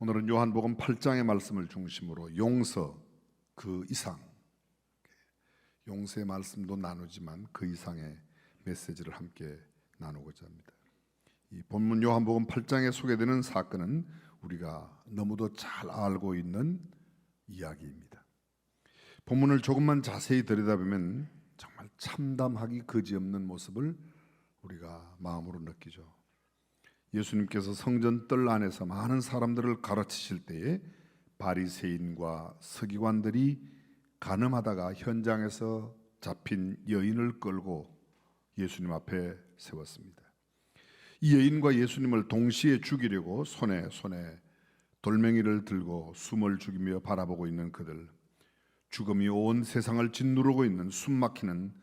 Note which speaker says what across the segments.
Speaker 1: 오늘은 요한복음 8장의 말씀을 중심으로 용서 그 이상, 용서의 말씀도 나누지만 그 이상의 메시지를 함께 나누고자 합니다. 이 본문 요한복음 8장에 소개되는 사건은 우리가 너무도 잘 알고 있는 이야기입니다. 본문을 조금만 자세히 들여다보면 정말 참담하기 그지없는 모습을 우리가 마음으로 느끼죠. 예수님께서 성전 뜰 안에서 많은 사람들을 가르치실 때에 바리새인과 서기관들이 간음하다가 현장에서 잡힌 여인을 끌고 예수님 앞에 세웠습니다. 이 여인과 예수님을 동시에 죽이려고 손에 돌멩이를 들고 숨을 죽이며 바라보고 있는 그들, 죽음이 온 세상을 짓누르고 있는 숨막히는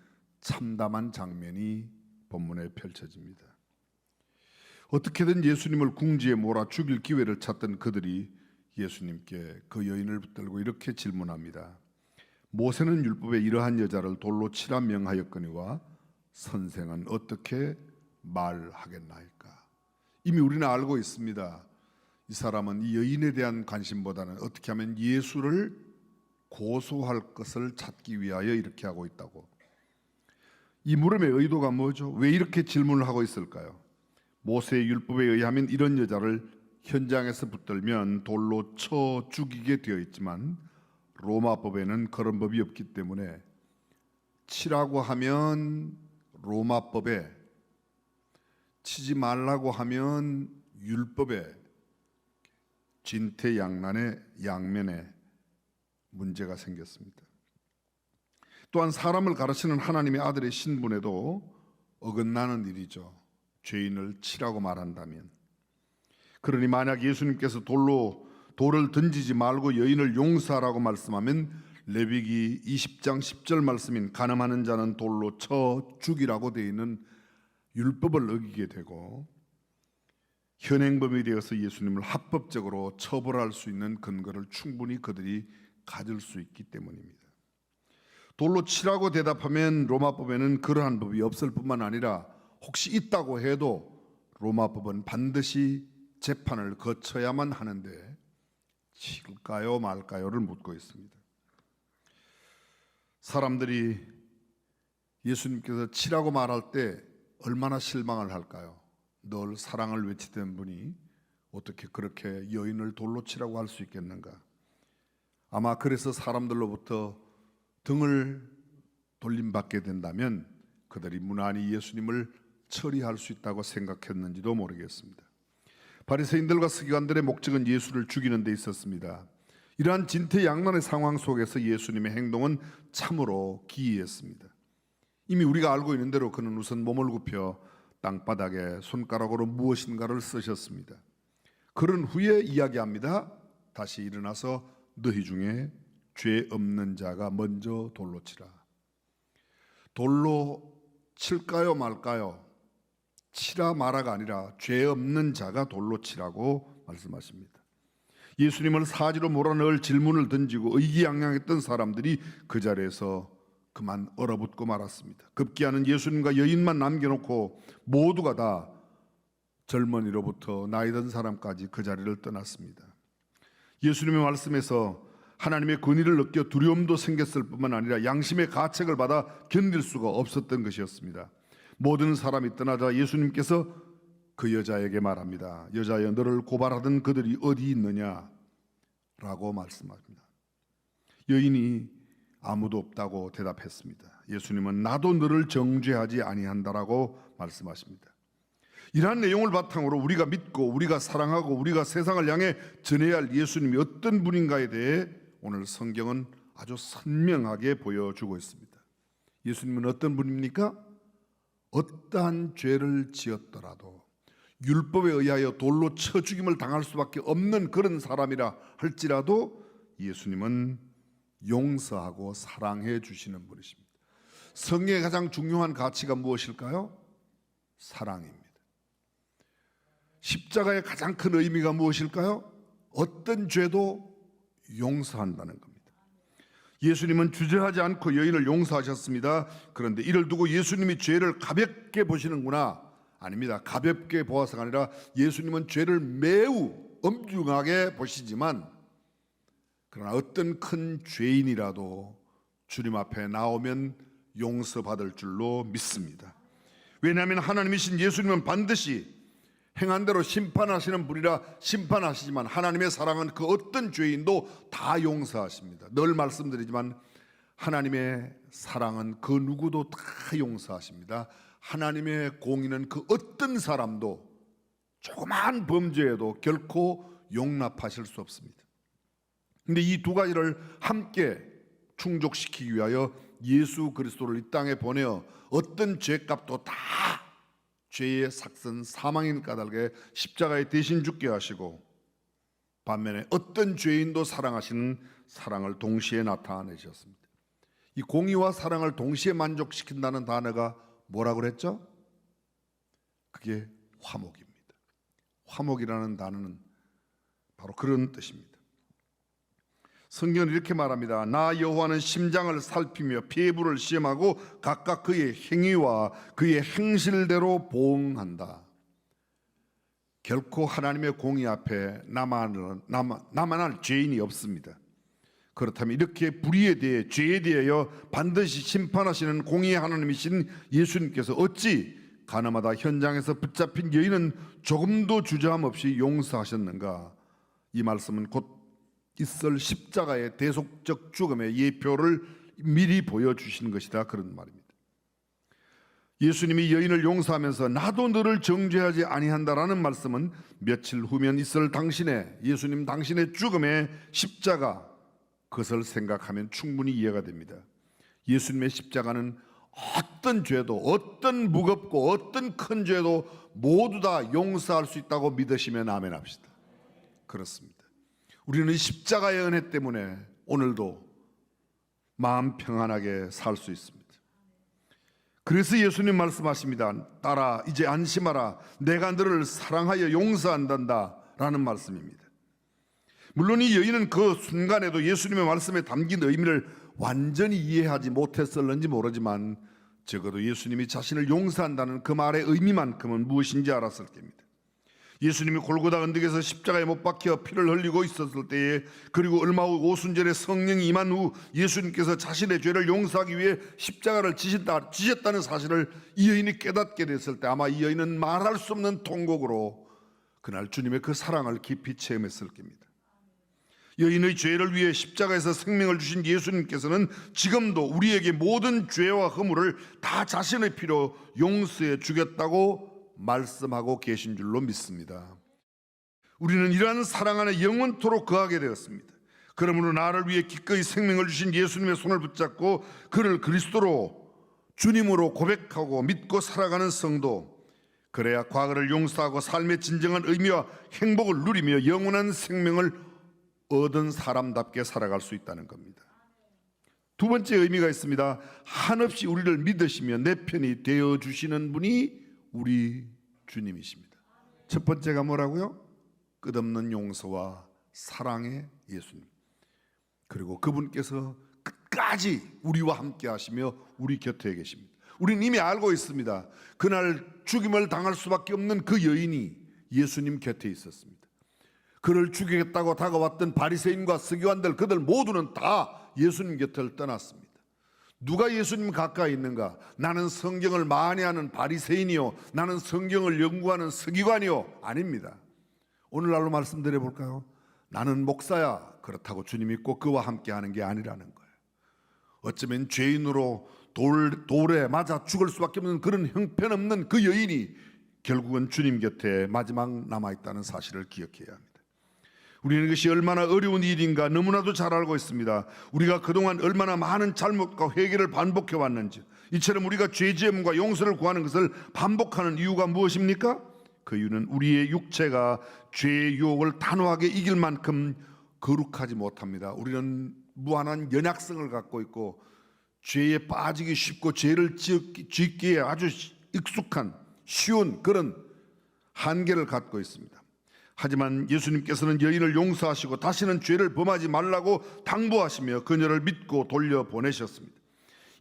Speaker 1: 참담한 장면이 본문에 펼쳐집니다. 어떻게든 예수님을 궁지에 몰아 죽일 기회를 찾던 그들이 예수님께 그 여인을 붙들고 이렇게 질문합니다. 모세는 율법에 이러한 여자를 돌로 치라 명하였거니와 선생은 어떻게 말하겠나이까? 이미 우리는 알고 있습니다. 이 사람은 이 여인에 대한 관심보다는 어떻게 하면 예수를 고소할 것을 찾기 위하여 이렇게 하고 있다고. 이 물음의 의도가 뭐죠? 왜 이렇게 질문을 하고 있을까요? 모세의 율법에 의하면 이런 여자를 현장에서 붙들면 돌로 쳐 죽이게 되어 있지만 로마법에는 그런 법이 없기 때문에 치라고 하면 로마법에, 치지 말라고 하면 율법에, 진퇴양난의 양면에 문제가 생겼습니다. 또한 사람을 가르치는 하나님의 아들의 신분에도 어긋나는 일이죠. 죄인을 치라고 말한다면. 그러니 만약 예수님께서 돌을 던지지 말고 여인을 용서하라고 말씀하면 레위기 20장 10절 말씀인 간음하는 자는 돌로 쳐 죽이라고 되어 있는 율법을 어기게 되고 현행범에 대해서 예수님을 합법적으로 처벌할 수 있는 근거를 충분히 그들이 가질 수 있기 때문입니다. 돌로 치라고 대답하면 로마법에는 그러한 법이 없을 뿐만 아니라 혹시 있다고 해도 로마법은 반드시 재판을 거쳐야만 하는데 칠까요 말까요를 묻고 있습니다. 사람들이 예수님께서 치라고 말할 때 얼마나 실망을 할까요? 늘 사랑을 외치던 분이 어떻게 그렇게 여인을 돌로 치라고 할 수 있겠는가? 아마 그래서 사람들로부터 등을 돌림받게 된다면 그들이 무난히 예수님을 처리할 수 있다고 생각했는지도 모르겠습니다. 바리새인들과 서기관들의 목적은 예수를 죽이는 데 있었습니다. 이러한 진퇴양난의 상황 속에서 예수님의 행동은 참으로 기이했습니다. 이미 우리가 알고 있는 대로 그는 우선 몸을 굽혀 땅바닥에 손가락으로 무엇인가를 쓰셨습니다. 그런 후에 이야기합니다. 다시 일어나서 너희 중에 죄 없는 자가 먼저 돌로 치라. 돌로 칠까요 말까요? 치라 마라가 아니라 죄 없는 자가 돌로 치라고 말씀하십니다. 예수님을 사지로 몰아넣을 질문을 던지고 의기양양했던 사람들이 그 자리에서 그만 얼어붙고 말았습니다. 급기야는 예수님과 여인만 남겨놓고 모두가 다 젊은이로부터 나이 든 사람까지 그 자리를 떠났습니다. 예수님의 말씀에서 하나님의 권위를 느껴 두려움도 생겼을 뿐만 아니라 양심의 가책을 받아 견딜 수가 없었던 것이었습니다. 모든 사람이 떠나자 예수님께서 그 여자에게 말합니다. 여자여, 너를 고발하던 그들이 어디 있느냐? 라고 말씀합니다. 여인이 아무도 없다고 대답했습니다. 예수님은 나도 너를 정죄하지 아니한다라고 말씀하십니다. 이러한 내용을 바탕으로 우리가 믿고 우리가 사랑하고 우리가 세상을 향해 전해야 할 예수님이 어떤 분인가에 대해 오늘 성경은 아주 선명하게 보여주고 있습니다. 예수님은 어떤 분입니까? 어떠한 죄를 지었더라도 율법에 의하여 돌로 쳐 죽임을 당할 수밖에 없는 그런 사람이라 할지라도 예수님은 용서하고 사랑해 주시는 분이십니다. 성경의 가장 중요한 가치가 무엇일까요? 사랑입니다. 십자가의 가장 큰 의미가 무엇일까요? 어떤 죄도 용서한다는 겁니다. 예수님은 주저하지 않고 여인을 용서하셨습니다. 그런데 이를 두고 예수님이 죄를 가볍게 보시는구나. 아닙니다. 가볍게 보아서가 아니라 예수님은 죄를 매우 엄중하게 보시지만 그러나 어떤 큰 죄인이라도 주님 앞에 나오면 용서받을 줄로 믿습니다. 왜냐하면 하나님이신 예수님은 반드시 행한 대로 심판하시는 분이라 심판하시지만 하나님의 사랑은 그 어떤 죄인도 다 용서하십니다. 늘 말씀드리지만 하나님의 사랑은 그 누구도 다 용서하십니다. 하나님의 공의는 그 어떤 사람도 조그마한 범죄에도 결코 용납하실 수 없습니다. 그런데 이 두 가지를 함께 충족시키기 위하여 예수 그리스도를 이 땅에 보내어 어떤 죄값도 다 죄의 삭선 사망인 까닭에 십자가에 대신 죽게 하시고 반면에 어떤 죄인도 사랑하시는 사랑을 동시에 나타내셨습니다. 이 공의와 사랑을 동시에 만족시킨다는 단어가 뭐라고 그랬죠? 그게 화목입니다. 화목이라는 단어는 바로 그런 뜻입니다. 성경은 이렇게 말합니다. 나 여호와는 심장을 살피며 폐부를 시험하고 각각 그의 행위와 그의 행실대로 보응한다. 결코 하나님의 공의 앞에 나만할 죄인이 없습니다. 그렇다면 이렇게 불의에 대해 죄에 대하여 반드시 심판하시는 공의의 하나님이신 예수님께서 어찌 가나마다 현장에서 붙잡힌 여인은 조금도 주저함 없이 용서하셨는가? 이 말씀은 곧 있을 십자가의 대속적 죽음의 예표를 미리 보여주시는 것이다, 그런 말입니다. 예수님이 여인을 용서하면서 나도 너를 정죄하지 아니한다라는 말씀은 며칠 후면 있을 예수님 당신의 죽음의 십자가, 그것을 생각하면 충분히 이해가 됩니다. 예수님의 십자가는 어떤 죄도, 어떤 무겁고 어떤 큰 죄도 모두 다 용서할 수 있다고 믿으시면 아멘 합시다. 그렇습니다. 우리는 이 십자가의 은혜 때문에 오늘도 마음 평안하게 살 수 있습니다. 그래서 예수님 말씀하십니다. 딸아, 이제 안심하라. 내가 너를 사랑하여 용서한단다 라는 말씀입니다. 물론 이 여인은 그 순간에도 예수님의 말씀에 담긴 의미를 완전히 이해하지 못했을는지 모르지만 적어도 예수님이 자신을 용서한다는 그 말의 의미만큼은 무엇인지 알았을 겁니다. 예수님이 골고다 언덕에서 십자가에 못 박혀 피를 흘리고 있었을 때에, 그리고 얼마 후 오순절에 성령이 임한 후 예수님께서 자신의 죄를 용서하기 위해 십자가를 지셨다는 사실을 이 여인이 깨닫게 됐을 때 아마 이 여인은 말할 수 없는 통곡으로 그날 주님의 그 사랑을 깊이 체험했을 겁니다. 여인의 죄를 위해 십자가에서 생명을 주신 예수님께서는 지금도 우리에게 모든 죄와 허물을 다 자신의 피로 용서해 주겠다고 말씀하고 계신 줄로 믿습니다. 우리는 이러한 사랑 안에 영원토록 거하게 되었습니다. 그러므로 나를 위해 기꺼이 생명을 주신 예수님의 손을 붙잡고 그를 그리스도로 주님으로 고백하고 믿고 살아가는 성도, 그래야 과거를 용서하고 삶의 진정한 의미와 행복을 누리며 영원한 생명을 얻은 사람답게 살아갈 수 있다는 겁니다. 두 번째 의미가 있습니다. 한없이 우리를 믿으시며 내 편이 되어주시는 분이 우리 주님이십니다. 첫 번째가 뭐라고요? 끝없는 용서와 사랑의 예수님. 그리고 그분께서 끝까지 우리와 함께 하시며 우리 곁에 계십니다. 우리는 이미 알고 있습니다. 그날 죽임을 당할 수밖에 없는 그 여인이 예수님 곁에 있었습니다. 그를 죽이겠다고 다가왔던 바리새인과 서기관들, 그들 모두는 다 예수님 곁을 떠났습니다. 누가 예수님 가까이 있는가? 나는 성경을 많이 하는 바리새인이요, 나는 성경을 연구하는 서기관이요? 아닙니다. 오늘날로 말씀드려 볼까요? 나는 목사야. 그렇다고 주님이 꼭 그와 함께 하는 게 아니라는 거예요. 어쩌면 죄인으로 돌에 맞아 죽을 수밖에 없는 그런 형편없는 그 여인이 결국은 주님 곁에 마지막 남아있다는 사실을 기억해야 합니다. 우리는 이것이 얼마나 어려운 일인가 너무나도 잘 알고 있습니다. 우리가 그동안 얼마나 많은 잘못과 회개를 반복해 왔는지, 이처럼 우리가 죄지음과 용서를 구하는 것을 반복하는 이유가 무엇입니까? 그 이유는 우리의 육체가 죄의 유혹을 단호하게 이길 만큼 거룩하지 못합니다. 우리는 무한한 연약성을 갖고 있고 죄에 빠지기 쉽고 죄를 짓기에 아주 익숙한 쉬운 그런 한계를 갖고 있습니다. 하지만 예수님께서는 여인을 용서하시고 다시는 죄를 범하지 말라고 당부하시며 그녀를 믿고 돌려보내셨습니다.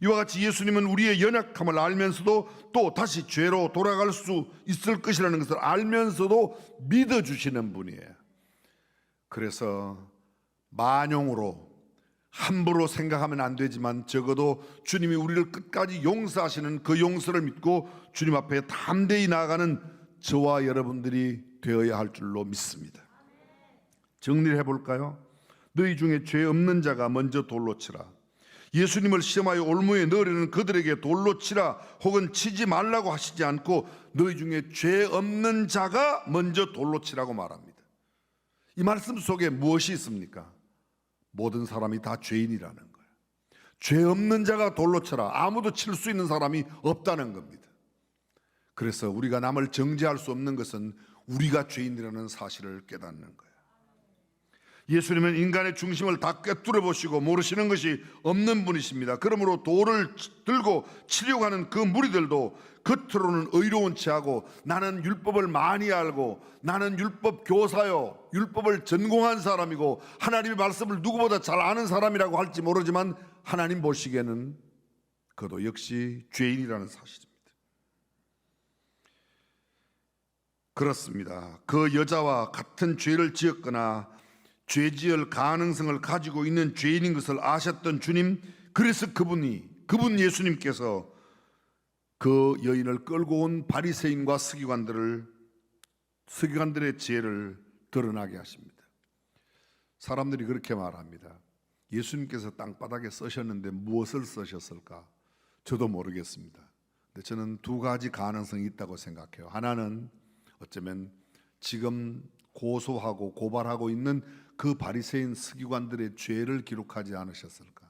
Speaker 1: 이와 같이 예수님은 우리의 연약함을 알면서도 또 다시 죄로 돌아갈 수 있을 것이라는 것을 알면서도 믿어주시는 분이에요. 그래서 만용으로 함부로 생각하면 안 되지만 적어도 주님이 우리를 끝까지 용서하시는 그 용서를 믿고 주님 앞에 담대히 나아가는 저와 여러분들이 되어야 할 줄로 믿습니다. 정리를 해볼까요? 너희 중에 죄 없는 자가 먼저 돌로 치라. 예수님을 시험하여 올무에 넣으려는 그들에게 돌로 치라 혹은 치지 말라고 하시지 않고 너희 중에 죄 없는 자가 먼저 돌로 치라고 말합니다. 이 말씀 속에 무엇이 있습니까? 모든 사람이 다 죄인이라는 거예요. 죄 없는 자가 돌로 쳐라. 아무도 칠 수 있는 사람이 없다는 겁니다. 그래서 우리가 남을 정죄할 수 없는 것은 우리가 죄인이라는 사실을 깨닫는 거예요. 예수님은 인간의 중심을 다 꿰뚫어 보시고 모르시는 것이 없는 분이십니다. 그러므로 돌을 들고 치려고 하는 그 무리들도 겉으로는 의로운 체하고 나는 율법을 많이 알고 나는 율법 교사요 율법을 전공한 사람이고 하나님의 말씀을 누구보다 잘 아는 사람이라고 할지 모르지만 하나님 보시기에는 그도 역시 죄인이라는 사실입니다. 그렇습니다. 그 여자와 같은 죄를 지었거나 죄 지을 가능성을 가지고 있는 죄인인 것을 아셨던 주님, 그래서 그분 예수님께서 그 여인을 끌고 온 바리새인과 서기관들의 죄를 드러나게 하십니다. 사람들이 그렇게 말합니다. 예수님께서 땅바닥에 쓰셨는데 무엇을 쓰셨을까? 저도 모르겠습니다. 근데 저는 두 가지 가능성이 있다고 생각해요. 하나는 어쩌면 지금 고소하고 고발하고 있는 그 바리새인 서기관들의 죄를 기록하지 않으셨을까?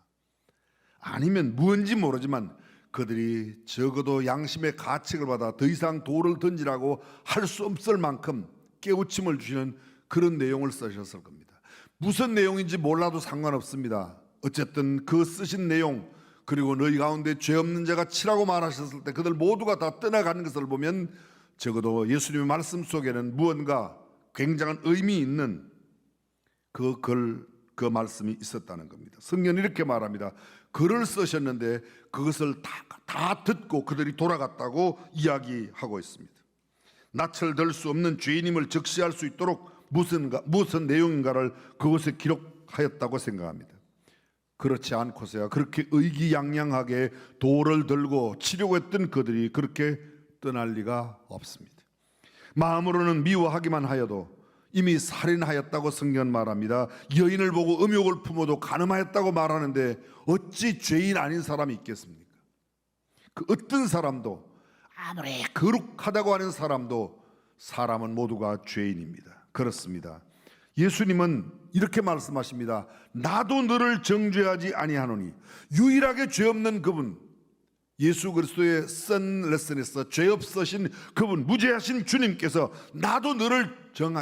Speaker 1: 아니면 무언지 모르지만 그들이 적어도 양심의 가책을 받아 더 이상 돌을 던지라고 할 수 없을 만큼 깨우침을 주시는 그런 내용을 쓰셨을 겁니다. 무슨 내용인지 몰라도 상관없습니다. 어쨌든 그 쓰신 내용, 그리고 너희 가운데 죄 없는 자가 치라고 말하셨을 때 그들 모두가 다 떠나가는 것을 보면 적어도 예수님의 말씀 속에는 무언가 굉장한 의미 있는 그 말씀이 있었다는 겁니다. 성경은 이렇게 말합니다. 글을 쓰셨는데 그것을 다 듣고 그들이 돌아갔다고 이야기하고 있습니다. 낯을 들 수 없는 죄인임을 적시할 수 있도록 무슨 내용인가를 그것에 기록하였다고 생각합니다. 그렇지 않고서야 그렇게 의기양양하게 돌을 들고 치려고 했던 그들이 그렇게 떠날 리가 없습니다. 마음으로는 미워하기만 하여도 이미 살인하였다고 성경은 말합니다. 여인을 보고 음욕을 품어도 간음하였다고 말하는데 어찌 죄인 아닌 사람이 있겠습니까? 그 어떤 사람도 아무리 거룩하다고 하는 사람도 사람은 모두가 죄인입니다. 그렇습니다. 예수님은 이렇게 말씀하십니다. 나도 너를 정죄하지 아니하노니. 유일하게 죄 없는 그분, 예수 그리스도의 선 레슨에서 죄 없으신 그분, 무죄하신 주님께서 나도 너를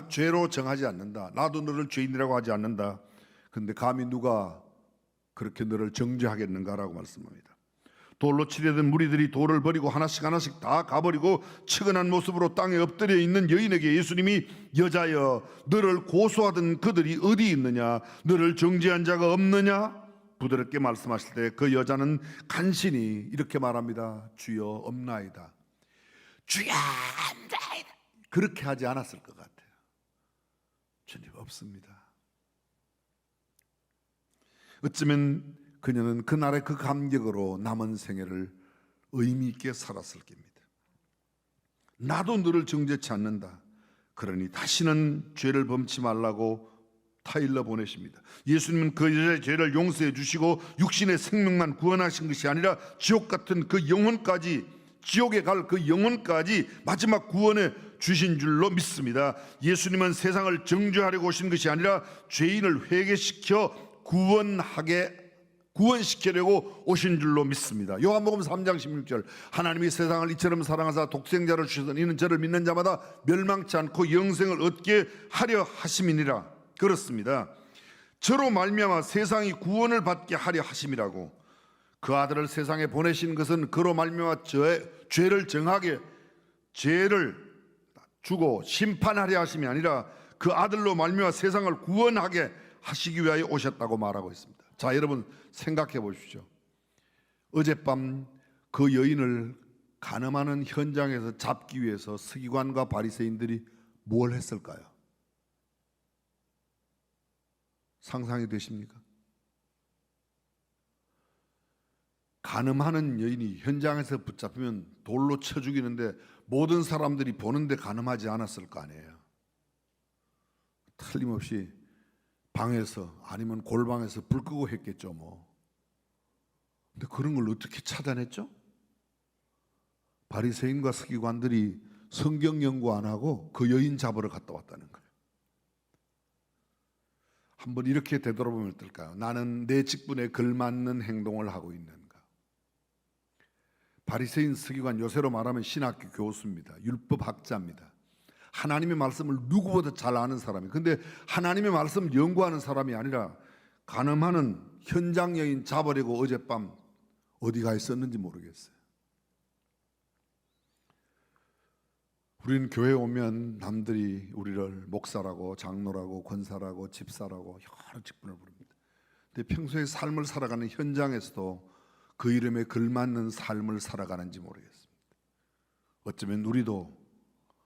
Speaker 1: 죄로 정하지 않는다. 나도 너를 죄인이라고 하지 않는다. 그런데 감히 누가 그렇게 너를 정죄하겠는가라고 말씀합니다. 돌로 치려던 무리들이 돌을 버리고 하나씩 다 가버리고 측은한 모습으로 땅에 엎드려 있는 여인에게 예수님이 여자여 너를 고소하던 그들이 어디 있느냐? 너를 정죄한 자가 없느냐? 부드럽게 말씀하실 때 그 여자는 간신히 이렇게 말합니다. 주여 없나이다. 주여 없나이다. 그렇게 하지 않았을 것 같아요. 주님 없습니다. 어쩌면 그녀는 그날의 그 감격으로 남은 생애를 의미 있게 살았을 겁니다. 나도 너를 정죄치 않는다. 그러니 다시는 죄를 범치 말라고 타일러 보내십니다. 예수님은 그 여자의 죄를 용서해 주시고 육신의 생명만 구원하신 것이 아니라 지옥 같은 그 영혼까지, 지옥에 갈 그 영혼까지 마지막 구원해 주신 줄로 믿습니다. 예수님은 세상을 정죄하려고 오신 것이 아니라 죄인을 회개시켜 구원시키려고 오신 줄로 믿습니다. 요한복음 3장 16절 하나님이 세상을 이처럼 사랑하사 독생자를 주셔서 이는 저를 믿는 자마다 멸망치 않고 영생을 얻게 하려 하심이니라. 그렇습니다. 저로 말미암아 세상이 구원을 받게 하려 하심이라고. 그 아들을 세상에 보내신 것은 그로 말미암아 죄를 주고 심판하려 하심이 아니라 그 아들로 말미암아 세상을 구원하게 하시기 위하여 오셨다고 말하고 있습니다. 자, 여러분 생각해 보십시오. 어젯밤 그 여인을 간음하는 현장에서 잡기 위해서 서기관과 바리새인들이 뭘 했을까요? 상상이 되십니까? 간음하는 여인이 현장에서 붙잡히면 돌로 쳐 죽이는데 모든 사람들이 보는데 간음하지 않았을 거 아니에요. 틀림없이 방에서 아니면 골방에서 불 끄고 했겠죠 뭐. 근데 그런 걸 어떻게 차단했죠? 바리새인과 서기관들이 성경 연구 안 하고 그 여인 잡으러 갔다 왔다는 거예요. 한번 이렇게 되돌아보면 어떨까요? 나는 내 직분에 걸맞는 행동을 하고 있는가? 바리새인 서기관, 요새로 말하면 신학교 교수입니다. 율법학자입니다. 하나님의 말씀을 누구보다 잘 아는 사람이에요. 근데 하나님의 말씀을 연구하는 사람이 아니라 간음하는 현장 여인 잡으려고 어젯밤 어디 가 있었는지 모르겠어요. 우리는 교회에 오면 남들이 우리를 목사라고 장로라고 권사라고 집사라고 여러 직분을 부릅니다. 근데 평소에 삶을 살아가는 현장에서도 그 이름에 걸맞는 삶을 살아가는지 모르겠습니다. 어쩌면 우리도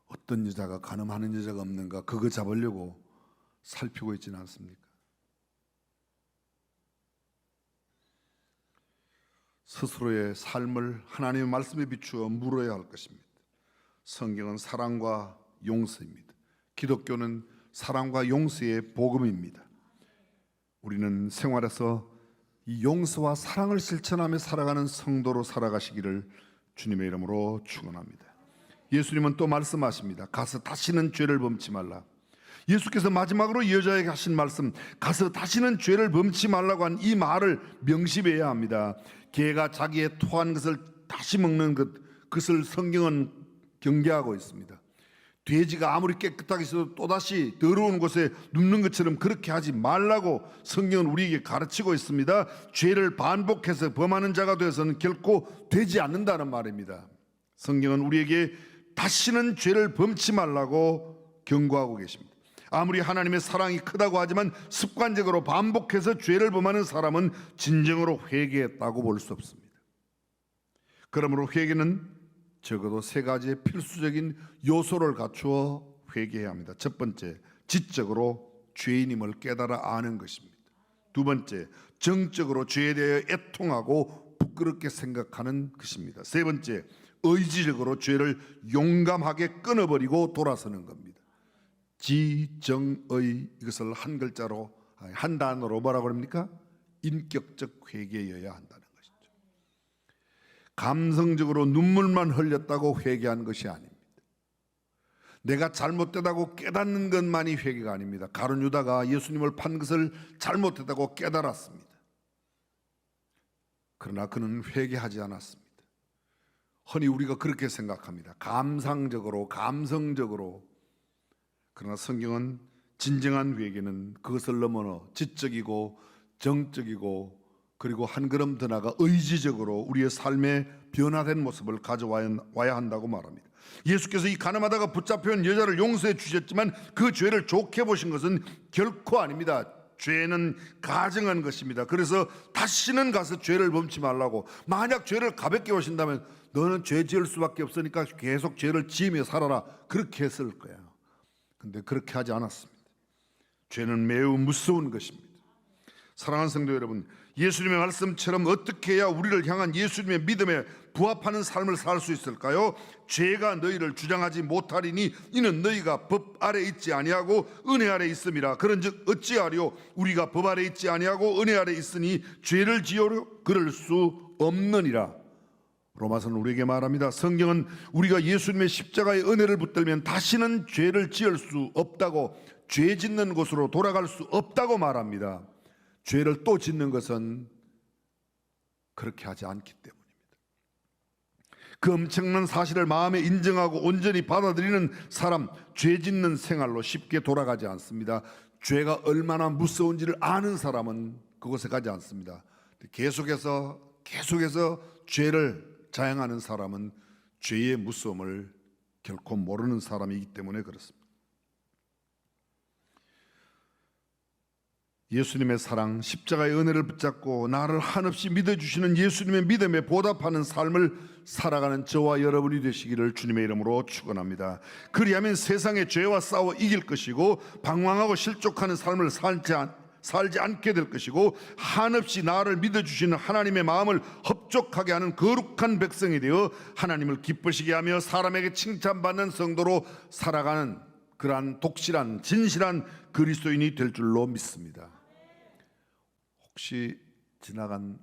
Speaker 1: 어떤 여자가 간음하는 여자가 없는가 그거 잡으려고 살피고 있지는 않습니까? 스스로의 삶을 하나님의 말씀에 비추어 물어야 할 것입니다. 성경은 사랑과 용서입니다. 기독교는 사랑과 용서의 복음입니다. 우리는 생활에서 이 용서와 사랑을 실천하며 살아가는 성도로 살아가시기를 주님의 이름으로 축원합니다. 예수님은 또 말씀하십니다. 가서 다시는 죄를 범치 말라. 예수께서 마지막으로 이 여자에게 하신 말씀, 가서 다시는 죄를 범치 말라고 한 이 말을 명심해야 합니다. 개가 자기의 토한 것을 다시 먹는 그것을 성경은 경계하고 있습니다. 돼지가 아무리 깨끗하게 있어도 또다시 더러운 곳에 눕는 것처럼 그렇게 하지 말라고 성경은 우리에게 가르치고 있습니다. 죄를 반복해서 범하는 자가 되어서는 결코 되지 않는다는 말입니다. 성경은 우리에게 다시는 죄를 범치 말라고 경고하고 계십니다. 아무리 하나님의 사랑이 크다고 하지만 습관적으로 반복해서 죄를 범하는 사람은 진정으로 회개했다고 볼 수 없습니다. 그러므로 회개는 적어도 세 가지의 필수적인 요소를 갖추어 회개해야 합니다. 첫 번째, 지적으로 죄인임을 깨달아 아는 것입니다. 두 번째, 정적으로 죄에 대해 애통하고 부끄럽게 생각하는 것입니다. 세 번째, 의지적으로 죄를 용감하게 끊어버리고 돌아서는 겁니다. 지정의, 이것을 한 글자로, 한 단어로 뭐라고 그럽니까? 인격적 회개여야 한다는 것이죠. 감성적으로 눈물만 흘렸다고 회개한 것이 아닙니다. 내가 잘못되다고 깨닫는 것만이 회개가 아닙니다. 가룟 유다가 예수님을 판 것을 잘못했다고 깨달았습니다. 그러나 그는 회개하지 않았습니다. 흔히 우리가 그렇게 생각합니다. 감상적으로, 감성적으로. 그러나 성경은 진정한 회개는 그것을 넘어 지적이고 정적이고 그리고 한 걸음 더 나아가 의지적으로 우리의 삶에 변화된 모습을 가져와야 한다고 말합니다. 예수께서 이 가늠하다가 붙잡혀온 여자를 용서해 주셨지만 그 죄를 좋게 보신 것은 결코 아닙니다. 죄는 가증한 것입니다. 그래서 다시는 가서 죄를 범치 말라고, 만약 죄를 가볍게 보신다면 너는 죄 지을 수밖에 없으니까 계속 죄를 지으며 살아라, 그렇게 했을 거예요. 근데 그렇게 하지 않았습니다. 죄는 매우 무서운 것입니다. 사랑하는 성도 여러분, 예수님의 말씀처럼 어떻게 해야 우리를 향한 예수님의 믿음에 부합하는 삶을 살 수 있을까요? 죄가 너희를 주장하지 못하리니 이는 너희가 법 아래 있지 아니하고 은혜 아래 있음이라. 그런즉 어찌하리요? 우리가 법 아래 있지 아니하고 은혜 아래 있으니 죄를 지으려 그럴 수 없느니라. 로마서는 우리에게 말합니다. 성경은 우리가 예수님의 십자가의 은혜를 붙들면 다시는 죄를 지을 수 없다고, 죄 짓는 곳으로 돌아갈 수 없다고 말합니다. 죄를 또 짓는 것은 그렇게 하지 않기 때문입니다. 그 엄청난 사실을 마음에 인정하고 온전히 받아들이는 사람, 죄 짓는 생활로 쉽게 돌아가지 않습니다. 죄가 얼마나 무서운지를 아는 사람은 그곳에 가지 않습니다. 계속해서 죄를 자행하는 사람은 죄의 무서움을 결코 모르는 사람이기 때문에 그렇습니다. 예수님의 사랑, 십자가의 은혜를 붙잡고 나를 한없이 믿어주시는 예수님의 믿음에 보답하는 삶을 살아가는 저와 여러분이 되시기를 주님의 이름으로 축원합니다. 그리하면 세상의 죄와 싸워 이길 것이고 방황하고 실족하는 삶을 살지 살지 않게 될 것이고 한없이 나를 믿어주시는 하나님의 마음을 흡족하게 하는 거룩한 백성이 되어 하나님을 기쁘시게 하며 사람에게 칭찬받는 성도로 살아가는 그러한 독실한 진실한 그리스도인이 될 줄로 믿습니다. 혹시 지나간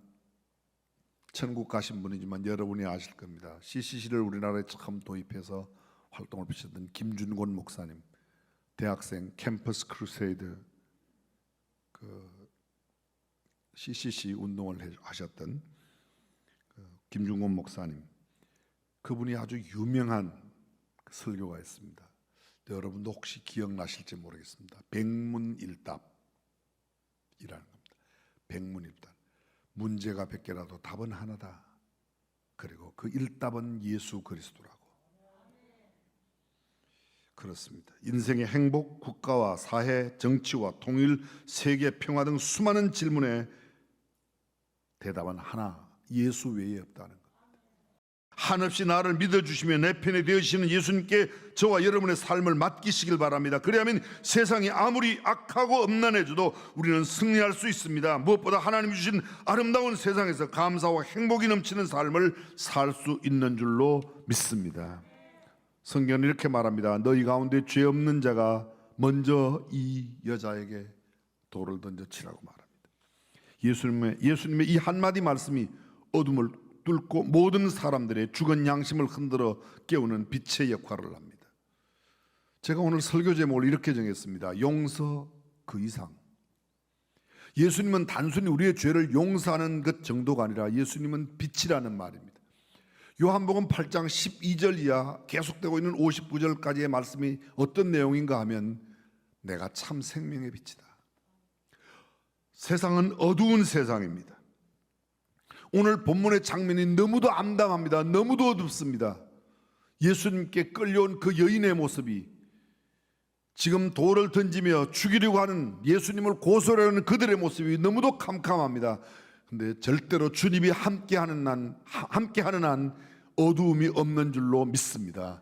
Speaker 1: 천국 가신 분이지만 여러분이 아실 겁니다. CCC를 우리나라에 처음 도입해서 활동을 펼쳤던 김준곤 목사님, 대학생 캠퍼스 크루세이드 그 CCC 운동을 하셨던 김준곤 목사님, 그분이 아주 유명한 설교가 있습니다. 여러분도 혹시 기억나실지 모르겠습니다. 백문일답이라는 겁니다. 백문일답. 문제가 100개라도 답은 하나다. 그리고 그 일답은 예수 그리스도라고. 그렇습니다. 인생의 행복, 국가와 사회, 정치와 통일, 세계 평화 등 수많은 질문에 대답은 하나, 예수 외에 없다는 것. 한없이 나를 믿어주시며 내 편에 되어주시는 예수님께 저와 여러분의 삶을 맡기시길 바랍니다. 그래야만 세상이 아무리 악하고 음란해져도 우리는 승리할 수 있습니다. 무엇보다 하나님이 주신 아름다운 세상에서 감사와 행복이 넘치는 삶을 살 수 있는 줄로 믿습니다. 성경은 이렇게 말합니다. 너희 가운데 죄 없는 자가 먼저 이 여자에게 돌을 던져 치라고 말합니다. 예수님의 이 한마디 말씀이 어둠을 뚫고 모든 사람들의 죽은 양심을 흔들어 깨우는 빛의 역할을 합니다. 제가 오늘 설교 제목을 이렇게 정했습니다. 용서 그 이상. 예수님은 단순히 우리의 죄를 용서하는 것 정도가 아니라 예수님은 빛이라는 말입니다. 요한복음 8장 12절 이하 계속되고 있는 59절까지의 말씀이 어떤 내용인가 하면 내가 참 생명의 빛이다. 세상은 어두운 세상입니다. 오늘 본문의 장면이 너무도 암담합니다. 너무도 어둡습니다. 예수님께 끌려온 그 여인의 모습이 지금 돌을 던지며 죽이려고 하는 예수님을 고소하는 그들의 모습이 너무도 캄캄합니다. 근데 절대로 주님이 함께하는 한 어두움이 없는 줄로 믿습니다.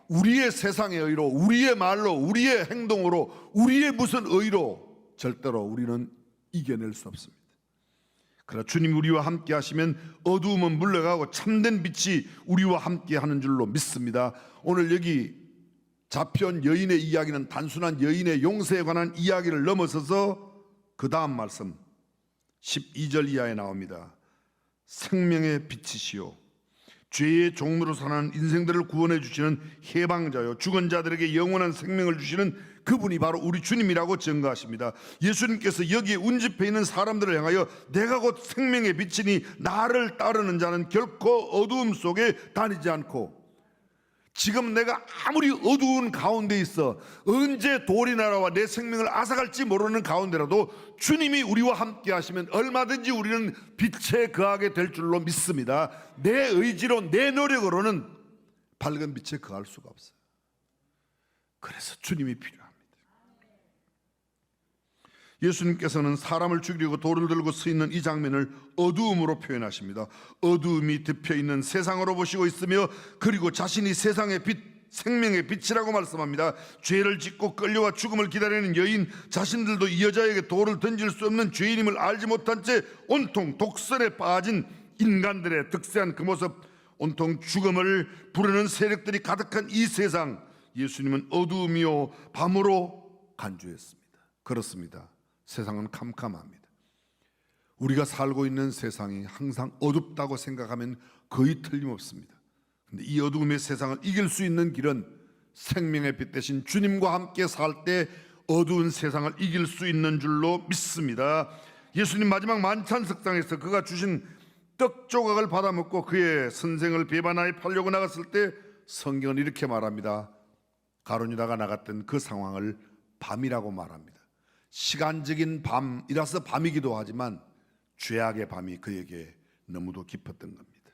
Speaker 1: 우리의 세상의 의로, 우리의 말로, 우리의 행동으로, 우리의 무슨 의로 절대로 우리는 이겨낼 수 없습니다. 그러나 주님이 우리와 함께 하시면 어두움은 물러가고 참된 빛이 우리와 함께 하는 줄로 믿습니다. 오늘 여기 잡혀온 여인의 이야기는 단순한 여인의 용서에 관한 이야기를 넘어서서 그 다음 말씀 12절 이하에 나옵니다. 생명의 빛이시오, 죄의 종로로 사는 인생들을 구원해 주시는 해방자요, 죽은 자들에게 영원한 생명을 주시는 그분이 바로 우리 주님이라고 증거하십니다. 예수님께서 여기에 운집해 있는 사람들을 향하여 내가 곧 생명의 빛이니 나를 따르는 자는 결코 어두움 속에 다니지 않고, 지금 내가 아무리 어두운 가운데 있어 언제 돌이 날아와 내 생명을 앗아갈지 모르는 가운데라도 주님이 우리와 함께 하시면 얼마든지 우리는 빛에 거하게 될 줄로 믿습니다. 내 의지로 내 노력으로는 밝은 빛에 거할 수가 없어요. 그래서 주님이 필요합니다. 예수님께서는 사람을 죽이려고 돌을 들고 서 있는 이 장면을 어두움으로 표현하십니다. 어두움이 덮여있는 세상으로 보시고 있으며, 그리고 자신이 세상의 빛, 생명의 빛이라고 말씀합니다. 죄를 짓고 끌려와 죽음을 기다리는 여인 자신들도 이 여자에게 돌을 던질 수 없는 죄인임을 알지 못한 채 온통 독선에 빠진 인간들의 득세한 그 모습, 온통 죽음을 부르는 세력들이 가득한 이 세상, 예수님은 어두움이요 밤으로 간주했습니다. 그렇습니다. 세상은 캄캄합니다. 우리가 살고 있는 세상이 항상 어둡다고 생각하면 거의 틀림없습니다. 그런데 이 어두움의 세상을 이길 수 있는 길은 생명의 빛 대신 주님과 함께 살 때 어두운 세상을 이길 수 있는 줄로 믿습니다. 예수님 마지막 만찬석상에서 그가 주신 떡 조각을 받아먹고 그의 선생을 배반하여 팔려고 나갔을 때 성경은 이렇게 말합니다. 가룟유다가 나갔던 그 상황을 밤이라고 말합니다. 시간적인 밤이라서 밤이기도 하지만 죄악의 밤이 그에게 너무도 깊었던 겁니다.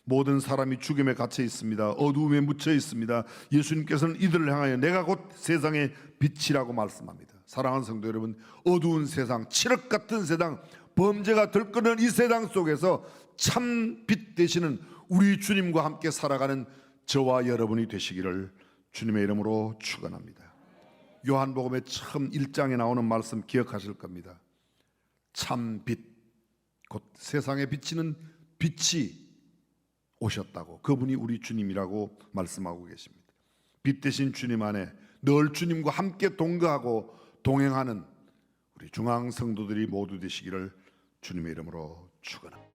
Speaker 1: 모든 사람이 죽음에 갇혀 있습니다. 어두움에 묻혀 있습니다. 예수님께서는 이들을 향하여 내가 곧 세상의 빛이라고 말씀합니다. 사랑하는 성도 여러분, 어두운 세상, 칠흑 같은 세상, 범죄가 들끓는 이 세상 속에서 참 빛 되시는 우리 주님과 함께 살아가는 저와 여러분이 되시기를 주님의 이름으로 축원합니다. 요한복음의 처음 1장에 나오는 말씀 기억하실 겁니다. 참 빛, 곧 세상에 비치는 빛이 오셨다고, 그분이 우리 주님이라고 말씀하고 계십니다. 빛 대신 주님 안에 늘 주님과 함께 동거하고 동행하는 우리 중앙 성도들이 모두 되시기를 주님의 이름으로 축원합니다.